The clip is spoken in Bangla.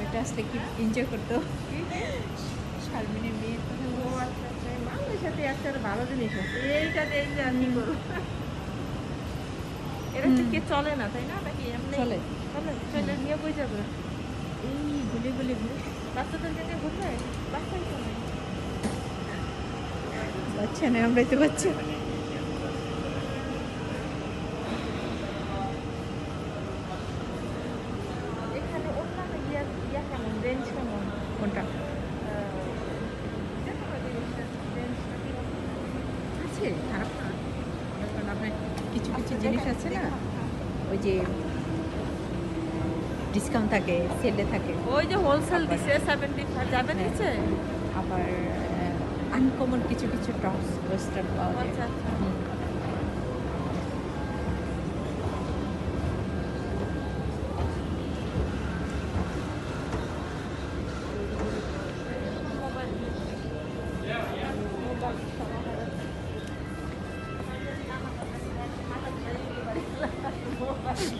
এটা আসলে কি এনজয় করতো শারমিনের মেয়ের কথা ও আচ্ছা আচ্ছা মানুষের সাথে একটা ভালো জিনিস আছে এইটা দিয়ে যে আর কি করবো এটা হচ্ছে কে চলে না তাই না নাকি এমনি চলে চলে চলে নিয়ে কই যাবে এই গুলি গুলি গুলি বাচ্চাদেরকে নিয়ে ঘুরবে বাচ্চাই তো নাই বাচ্চা নেই আমরাই তো বাচ্চা এখানে অন্যান্য ইয়া কেমন রেঞ্জ কেমন কোনটা যে কোনো জিনিসের রেঞ্জটা কিরকম আছে খারাপ না মনে করেন আপনার কিছু কিছু আচ্ছা, জিনিস দেখেন, আছে না দেখেন, হ্যাঁ। ওই যে ডিসকাউন্ট থাকে সেলে থাকে ওই যে হোলসেল আবার- দিছে 75 যাবে হ্যাঁ। নিচে আবার আনকমন কিছু কিছু টপস ওয়েস্টার্ন পাওয়া যায় আচ্ছা আচ্ছা